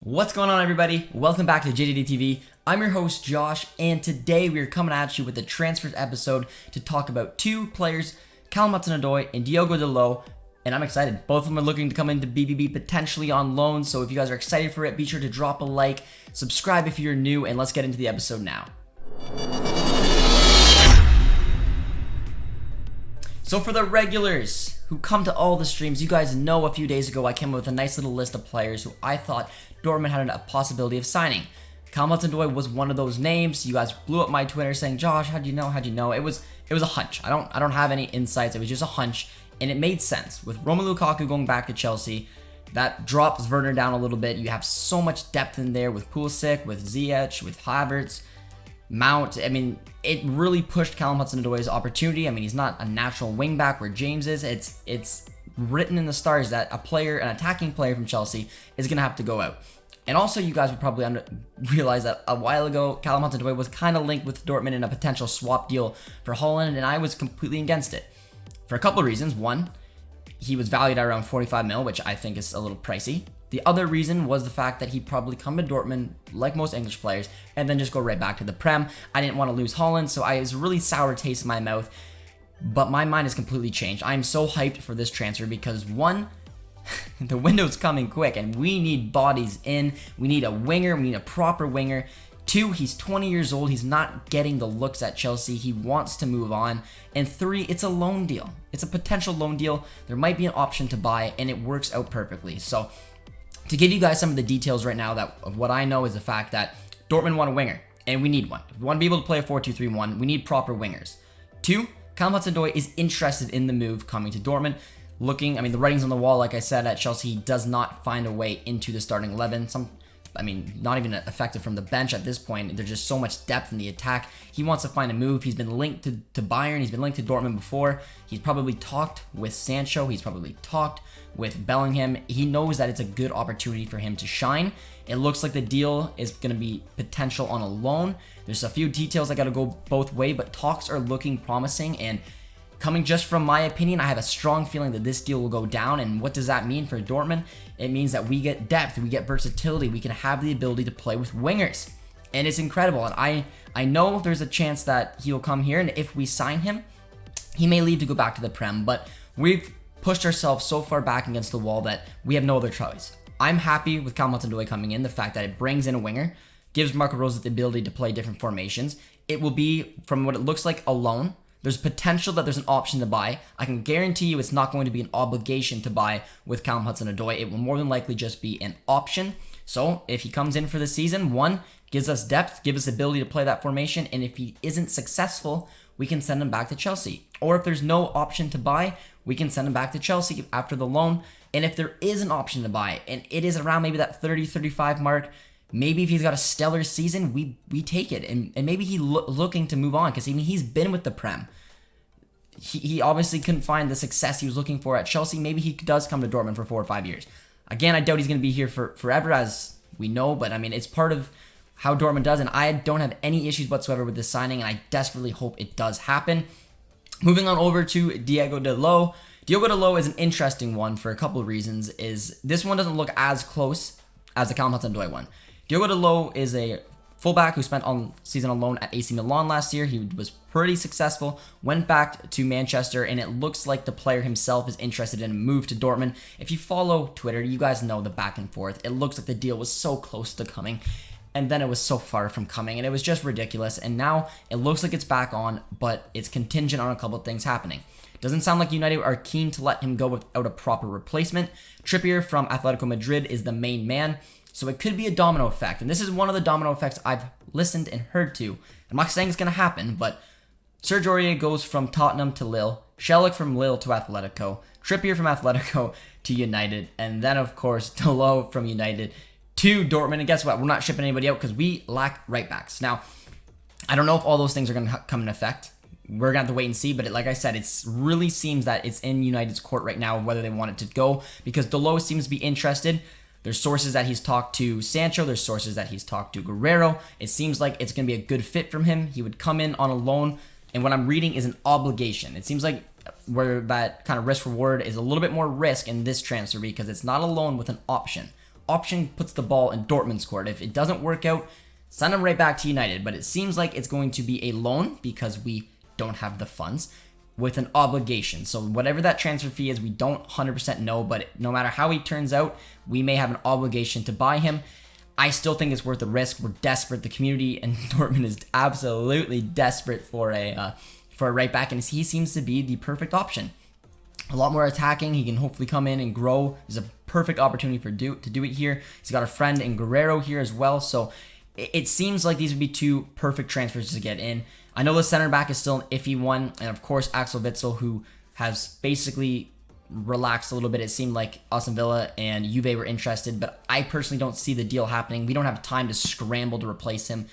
What's going on, everybody? Welcome back to JJD TV. I'm your host, Josh, and today we are coming at you with a transfers episode to talk about two players, Callum Hudson-Odoi and Diogo Dalot, and I'm excited. Both of them are looking to come into BVB potentially on loan, so if you guys are excited for it, be sure to drop a like, subscribe if you're new, and let's get into the episode now. So for the regulars who come to all the streams, you guys know a few days ago I came up with a nice little list of players who I thought Dortmund had a possibility of signing. Callum Hudson-Odoi was one of those names. You guys blew up my Twitter saying, "Josh, how'd you know? How'd you know?" It was a hunch. I don't have any insights. It was just a hunch, and it made sense. With Romelu Lukaku going back to Chelsea, that drops Werner down a little bit. You have so much depth in there with Pulisic, with Ziyech, with Havertz, Mount. I mean, it really pushed Callum Hudson-Odoi's opportunity. I mean, he's not a natural wingback where James is. It's written in the stars that an attacking player from Chelsea is going to have to go out. And also, you guys would probably realize that a while ago, Callum Hudson-Odoi was kind of linked with Dortmund in a potential swap deal for Holland, and I was completely against it. For a couple of reasons. One, he was valued at around 45 mil, which I think is a little pricey. The other reason was the fact that he'd probably come to Dortmund, like most English players, and then just go right back to the Prem. I didn't want to lose Holland, so I was really sour taste in my mouth. But my mind has completely changed. I'm so hyped for this transfer because, one, the window's coming quick and we need bodies in. We need a winger. We need a proper winger. Two, he's 20 years old. He's not getting the looks at Chelsea. He wants to move on. And three, it's a loan deal. It's a potential loan deal. There might be an option to buy, and it works out perfectly. So to give you guys some of the details right now of what I know is the fact that Dortmund want a winger, and we need one. If we want to be able to play a 4-2-3-1, we need proper wingers. Two, Callum Hudson-Odoi is interested in the move coming to Dortmund. The writing's on the wall, like I said, at Chelsea. He does not find a way into the starting 11. Not even effective from the bench at this point. There's just so much depth in the attack. He wants to find a move. He's been linked to Bayern. He's been linked to Dortmund before. He's probably talked with Sancho. He's probably talked with Bellingham. He knows that it's a good opportunity for him to shine. It looks like the deal is going to be potential on a loan. There's a few details that got to go both ways, but talks are looking promising. And coming just from my opinion, I have a strong feeling that this deal will go down. And what does that mean for Dortmund? It means that we get depth, we get versatility, we can have the ability to play with wingers. And it's incredible. And I know there's a chance that he'll come here, and if we sign him, he may leave to go back to the Prem. But we've pushed ourselves so far back against the wall that we have no other choice. I'm happy with Callum Hudson-Odoi coming in. The fact that it brings in a winger, gives Marco Rose the ability to play different formations. It will be, from what it looks like, a loan. There's potential that there's an option to buy. I can guarantee you it's not going to be an obligation to buy with Callum Hudson-Odoi. It will more than likely just be an option. So if he comes in for the season, one, gives us depth, gives us ability to play that formation, and if he isn't successful, we can send him back to Chelsea. Or if there's no option to buy, we can send him back to Chelsea after the loan. And if there is an option to buy, and it is around maybe that 30-35 mark, maybe if he's got a stellar season, we take it. And maybe he's looking to move on because he's been with the Prem. He obviously couldn't find the success he was looking for at Chelsea. Maybe he does come to Dortmund for 4 or 5 years. Again, I doubt he's going to be here for forever, as we know. But, it's part of how Dortmund does. And I don't have any issues whatsoever with this signing. And I desperately hope it does happen. Moving on over to Diogo Dalot. Diogo Dalot is an interesting one for a couple of reasons. This one doesn't look as close as the Callum Hudson-Odoi one. Diogo Dalot is a fullback who spent on season on loan at AC Milan last year. He was pretty successful, went back to Manchester, and it looks like the player himself is interested in a move to Dortmund. If you follow Twitter, you guys know the back and forth. It looks like the deal was so close to coming, and then it was so far from coming, and it was just ridiculous. And now it looks like it's back on, but it's contingent on a couple of things happening. Doesn't sound like United are keen to let him go without a proper replacement. Trippier from Atletico Madrid is the main man. So it could be a domino effect. And this is one of the domino effects I've listened and heard to. I'm not saying it's going to happen, but Serge Aurier goes from Tottenham to Lille, Shelik from Lille to Atletico, Trippier from Atletico to United, and then, of course, Dalot from United to Dortmund. And guess what? We're not shipping anybody out because we lack right backs. Now, I don't know if all those things are going to come in effect. We're going to have to wait and see, but like I said, it really seems that it's in United's court right now whether they want it to go, because Dalot seems to be interested. There's sources that he's talked to Sancho. There's sources that he's talked to Guerrero. It seems like it's going to be a good fit from him. He would come in on a loan, and what I'm reading is an obligation. It seems like where that kind of risk reward is a little bit more risk in this transfer because it's not a loan with an option. option puts the ball in Dortmund's court. If it doesn't work out, send him right back to United. But it seems like it's going to be a loan because we don't have the funds, with an obligation. So whatever that transfer fee is, we don't 100% know, but no matter how he turns out, we may have an obligation to buy him. I still think it's worth the risk. We're desperate. The community and Dortmund is absolutely desperate for a right back, and he seems to be the perfect option. A lot more attacking. He can hopefully come in and grow. There's a perfect opportunity to do it here. He's got a friend in Guerrero here as well. So it seems like these would be two perfect transfers to get in. I know the center back is still an iffy one. And of course, Axel Witsel, who has basically relaxed a little bit. It seemed like Aston Villa and Juve were interested, but I personally don't see the deal happening. We don't have time to scramble to replace him,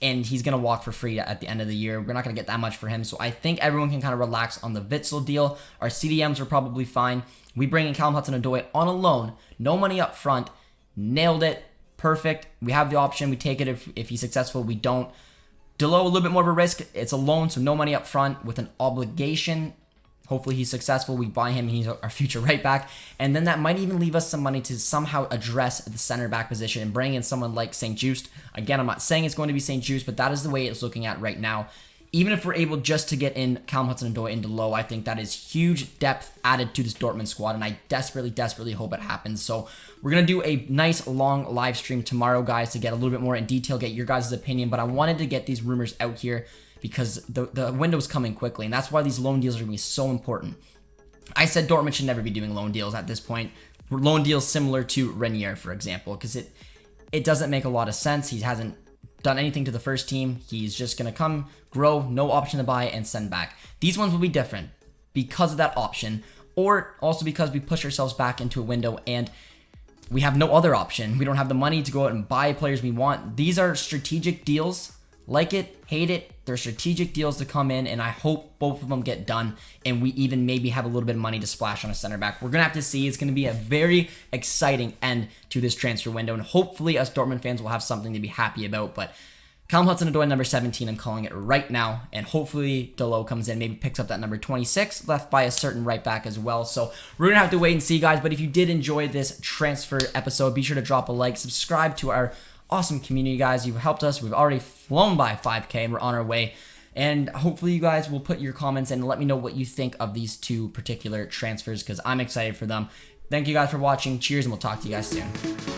and he's going to walk for free at the end of the year. We're not going to get that much for him, so I think everyone can kind of relax on the Witsel deal. Our CDMs are probably fine. We bring in Callum Hudson-Odoi on a loan, no money up front, nailed it, perfect. We have the option. We take it if he's successful. We don't. Dalot, a little bit more of a risk. It's a loan, so no money up front with an obligation. Hopefully he's successful. We buy him. He's our future right back. And then that might even leave us some money to somehow address the center back position and bring in someone like St. Just. Again, I'm not saying it's going to be St. Just, but that is the way it's looking at right now. Even if we're able just to get in Callum Hudson-Odoi into Dalot, I think that is huge depth added to this Dortmund squad, and I desperately, desperately hope it happens. So we're going to do a nice long live stream tomorrow, guys, to get a little bit more in detail, get your guys' opinion, but I wanted to get these rumors out here because the window's coming quickly, and that's why these loan deals are going to be so important. I said Dortmund should never be doing loan deals at this point. Loan deals similar to Renier, for example, because it doesn't make a lot of sense. He hasn't done anything to the first team. He's just going to come, grow, no option to buy, and send back. These ones will be different because of that option, or also because we push ourselves back into a window and we have no other option. We don't have the money to go out and buy players we want. These are strategic deals. Like it, hate it, they're strategic deals to come in, and I hope both of them get done, and we even maybe have a little bit of money to splash on a center back. We're going to have to see. It's going to be a very exciting end to this transfer window, and hopefully us Dortmund fans will have something to be happy about, but Callum Hudson-Odoi, number 17, I'm calling it right now, and hopefully Dalot comes in, maybe picks up that number 26, left by a certain right back as well. So we're going to have to wait and see, guys, but if you did enjoy this transfer episode, be sure to drop a like, subscribe to our awesome community, guys. You've helped us. We've already flown by 5K, and we're on our way. And hopefully you guys will put your comments in and let me know what you think of these two particular transfers, because I'm excited for them. Thank you guys for watching. Cheers, and we'll talk to you guys soon.